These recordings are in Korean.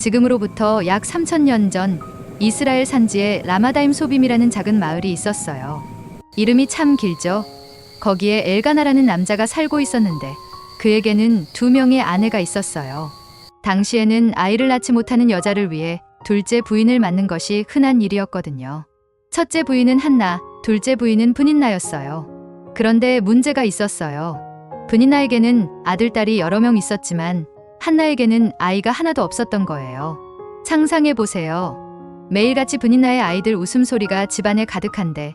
지금으로부터 약 3000년 전 이스라엘 산지에 라마다임 소빔이라는 작은 마을이 있었어요. 이름이 참 길죠. 거기에 엘가나라는 남자가 살고 있었는데 그에게는 2명의 아내가 있었어요. 당시에는 아이를 낳지 못하는 여자를 위해 둘째 부인을 맞는 것이 흔한 일이었거든요. 첫째 부인은 한나, 둘째 부인은 브닌나였어요. 그런데 문제가 있었어요. 브닌나에게는 아들, 딸이 여러 명 있었지만 한나에게는 아이가 하나도 없었던 거예요. 상상해 보세요. 매일같이 브닌나의 아이들 웃음소리가 집안에 가득한데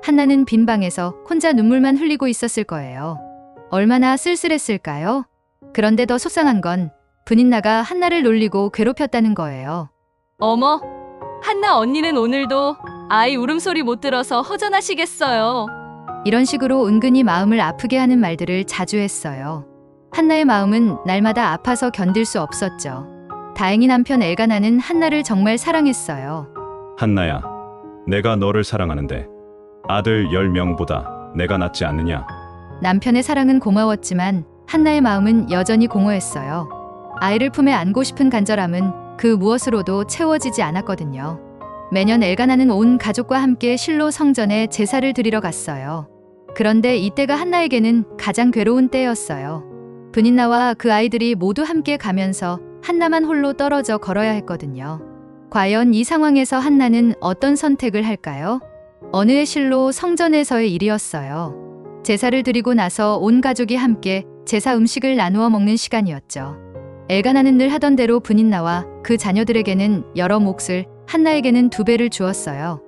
한나는 빈 방에서 혼자 눈물만 흘리고 있었을 거예요. 얼마나 쓸쓸했을까요? 그런데 더 속상한 건 브닌나가 한나를 놀리고 괴롭혔다는 거예요. 어머, 한나 언니는 오늘도 아이 울음소리 못 들어서 허전하시겠어요. 이런 식으로 은근히 마음을 아프게 하는 말들을 자주 했어요. 한나의 마음은 날마다 아파서 견딜 수 없었죠. 다행히 남편 엘가나는 한나를 정말 사랑했어요. 한나야, 내가 너를 사랑하는데 아들 10명보다 내가 낫지 않느냐? 남편의 사랑은 고마웠지만 한나의 마음은 여전히 공허했어요. 아이를 품에 안고 싶은 간절함은 그 무엇으로도 채워지지 않았거든요. 매년 엘가나는 온 가족과 함께 실로 성전에 제사를 드리러 갔어요. 그런데 이때가 한나에게는 가장 괴로운 때였어요. 브닌나와 그 아이들이 모두 함께 가면서 한나만 홀로 떨어져 걸어야 했거든요. 과연 이 상황에서 한나는 어떤 선택을 할까요? 어느 해 실로 성전에서의 일이었어요. 제사를 드리고 나서 온 가족이 함께 제사 음식을 나누어 먹는 시간이었죠. 엘가나는 늘 하던 대로 브닌나와 그 자녀들에게는 여러 몫을, 한나에게는 2배를 주었어요.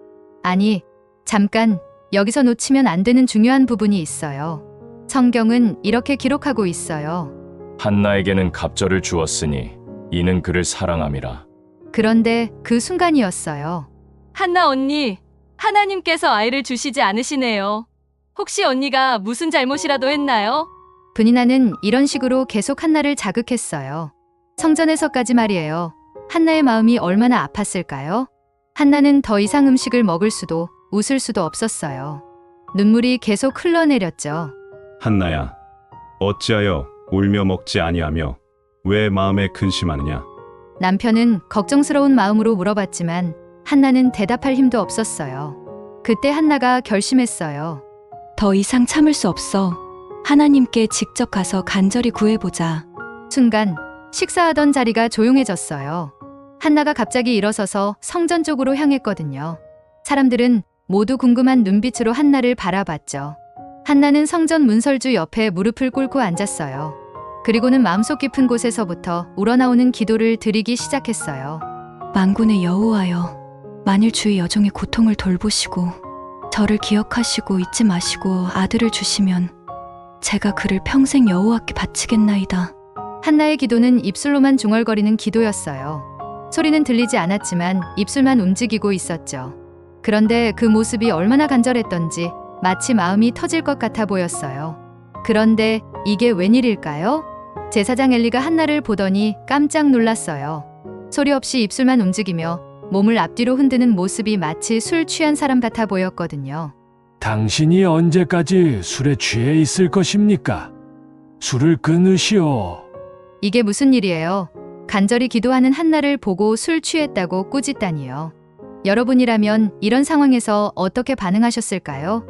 아니, 잠깐, 여기서 놓치면 안 되는 중요한 부분이 있어요. 성경은 이렇게 기록하고 있어요. 한나에게는 갑절을 주었으니 이는 그를 사랑함이라. 그런데 그 순간이었어요. 한나 언니, 하나님께서 아이를 주시지 않으시네요. 혹시 언니가 무슨 잘못이라도 했나요? 브니나는 이런 식으로 계속 한나를 자극했어요. 성전에서까지 말이에요. 한나의 마음이 얼마나 아팠을까요? 한나는 더 이상 음식을 먹을 수도 웃을 수도 없었어요. 눈물이 계속 흘러내렸죠. 한나야, 어찌하여 울며 먹지 아니하며 왜 마음에 근심하느냐? 남편은 걱정스러운 마음으로 물어봤지만 한나는 대답할 힘도 없었어요. 그때 한나가 결심했어요. 더 이상 참을 수 없어. 하나님께 직접 가서 간절히 구해보자. 순간 식사하던 자리가 조용해졌어요. 한나가 갑자기 일어서서 성전 쪽으로 향했거든요. 사람들은 모두 궁금한 눈빛으로 한나를 바라봤죠. 한나는 성전 문설주 옆에 무릎을 꿇고 앉았어요. 그리고는 마음속 깊은 곳에서부터 우러나오는 기도를 드리기 시작했어요. 만군의 여호와여, 만일 주의 여종의 고통을 돌보시고 저를 기억하시고 잊지 마시고 아들을 주시면 제가 그를 평생 여호와께 바치겠나이다. 한나의 기도는 입술로만 중얼거리는 기도였어요. 소리는 들리지 않았지만 입술만 움직이고 있었죠. 그런데 그 모습이 얼마나 간절했던지 마치 마음이 터질 것 같아 보였어요. 그런데 이게 웬일일까요? 제사장 엘리가 한나를 보더니 깜짝 놀랐어요. 소리 없이 입술만 움직이며 몸을 앞뒤로 흔드는 모습이 마치 술 취한 사람 같아 보였거든요. 당신이 언제까지 술에 취해 있을 것입니까? 술을 끊으시오. 이게 무슨 일이에요? 간절히 기도하는 한나를 보고 술 취했다고 꾸짖다니요. 여러분이라면 이런 상황에서 어떻게 반응하셨을까요?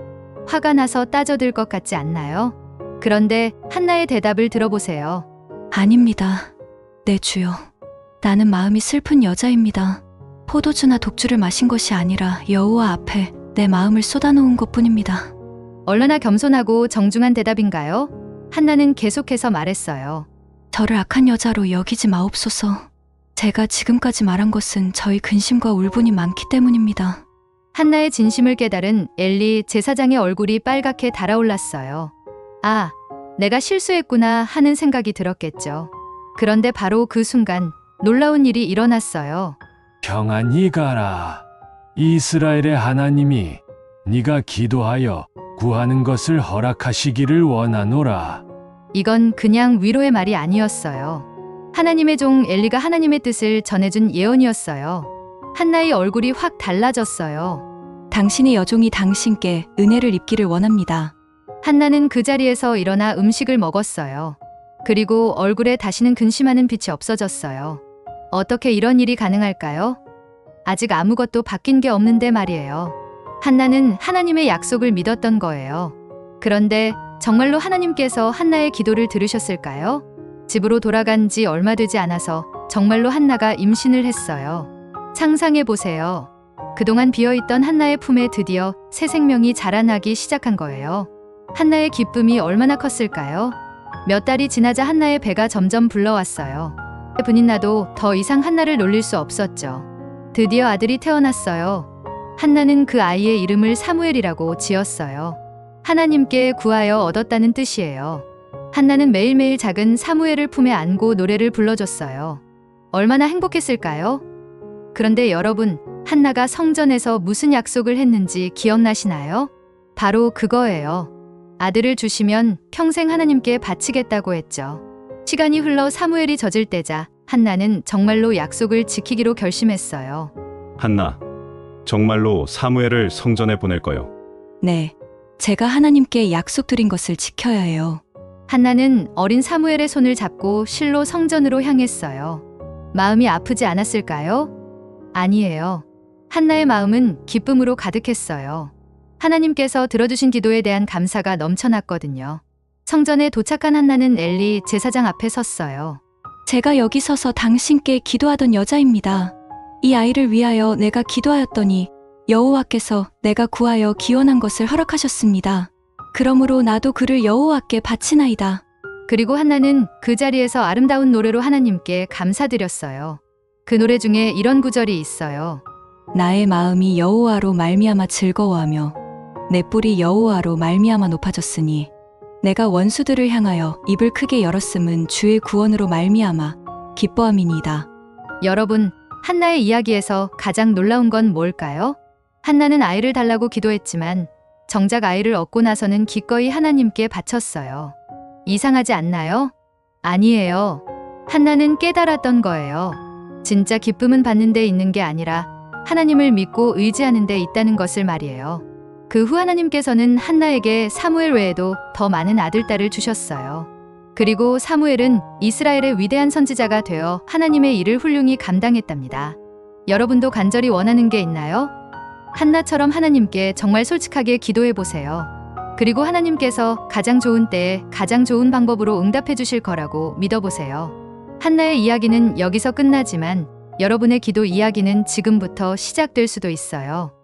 화가 나서 따져들 것 같지 않나요? 그런데 한나의 대답을 들어보세요. 아닙니다. 내 주여. 나는 마음이 슬픈 여자입니다. 포도주나 독주를 마신 것이 아니라 여호와 앞에 내 마음을 쏟아놓은 것뿐입니다. 얼마나 겸손하고 정중한 대답인가요? 한나는 계속해서 말했어요. 저를 악한 여자로 여기지 마옵소서. 제가 지금까지 말한 것은 저희 근심과 울분이 많기 때문입니다. 한나의 진심을 깨달은 엘리 제사장의 얼굴이 빨갛게 달아올랐어요. 아, 내가 실수했구나 하는 생각이 들었겠죠. 그런데 바로 그 순간 놀라운 일이 일어났어요. 평안히 가라. 이스라엘의 하나님이 네가 기도하여 구하는 것을 허락하시기를 원하노라. 이건 그냥 위로의 말이 아니었어요. 하나님의 종 엘리가 하나님의 뜻을 전해준 예언이었어요. 한나의 얼굴이 확 달라졌어요. 당신의 여종이 당신께 은혜를 입기를 원합니다. 한나는 그 자리에서 일어나 음식을 먹었어요. 그리고 얼굴에 다시는 근심하는 빛이 없어졌어요. 어떻게 이런 일이 가능할까요? 아직 아무것도 바뀐 게 없는데 말이에요. 한나는 하나님의 약속을 믿었던 거예요. 그런데 정말로 하나님께서 한나의 기도를 들으셨을까요? 집으로 돌아간 지 얼마 되지 않아서 정말로 한나가 임신을 했어요. 상상해 보세요. 그동안 비어있던 한나의 품에 드디어 새 생명이 자라나기 시작한 거예요. 한나의 기쁨이 얼마나 컸을까요? 몇 달이 지나자 한나의 배가 점점 불러왔어요. 분인나도 더 이상 한나를 놀릴 수 없었죠. 드디어 아들이 태어났어요. 한나는 그 아이의 이름을 사무엘이라고 지었어요. 하나님께 구하여 얻었다는 뜻이에요. 한나는 매일매일 작은 사무엘을 품에 안고 노래를 불러줬어요. 얼마나 행복했을까요? 그런데 여러분, 한나가 성전에서 무슨 약속을 했는지 기억나시나요? 바로 그거예요. 아들을 주시면 평생 하나님께 바치겠다고 했죠. 시간이 흘러 사무엘이 젖을 때자 한나는 정말로 약속을 지키기로 결심했어요. 한나, 정말로 사무엘을 성전에 보낼 거요. 네, 제가 하나님께 약속드린 것을 지켜야 해요. 한나는 어린 사무엘의 손을 잡고 실로 성전으로 향했어요. 마음이 아프지 않았을까요? 아니에요. 한나의 마음은 기쁨으로 가득했어요. 하나님께서 들어주신 기도에 대한 감사가 넘쳐났거든요. 성전에 도착한 한나는 엘리 제사장 앞에 섰어요. 제가 여기 서서 당신께 기도하던 여자입니다. 이 아이를 위하여 내가 기도하였더니 여호와께서 내가 구하여 기원한 것을 허락하셨습니다. 그러므로 나도 그를 여호와께 바치나이다. 그리고 한나는 그 자리에서 아름다운 노래로 하나님께 감사드렸어요. 그 노래 중에 이런 구절이 있어요. 나의 마음이 여호와로 말미암아 즐거워하며 내 뿔이 여호와로 말미암아 높아졌으니 내가 원수들을 향하여 입을 크게 열었음은 주의 구원으로 말미암아 기뻐함이니이다. 여러분, 한나의 이야기에서 가장 놀라운 건 뭘까요? 한나는 아이를 달라고 기도했지만 정작 아이를 얻고 나서는 기꺼이 하나님께 바쳤어요. 이상하지 않나요? 아니에요. 한나는 깨달았던 거예요. 진짜 기쁨은 받는 데 있는 게 아니라 하나님을 믿고 의지하는 데 있다는 것을 말이에요. 그 후 하나님께서는 한나에게 사무엘 외에도 더 많은 아들, 딸을 주셨어요. 그리고 사무엘은 이스라엘의 위대한 선지자가 되어 하나님의 일을 훌륭히 감당했답니다. 여러분도 간절히 원하는 게 있나요? 한나처럼 하나님께 정말 솔직하게 기도해 보세요. 그리고 하나님께서 가장 좋은 때에 가장 좋은 방법으로 응답해 주실 거라고 믿어보세요. 한나의 이야기는 여기서 끝나지만 여러분의 기도 이야기는 지금부터 시작될 수도 있어요.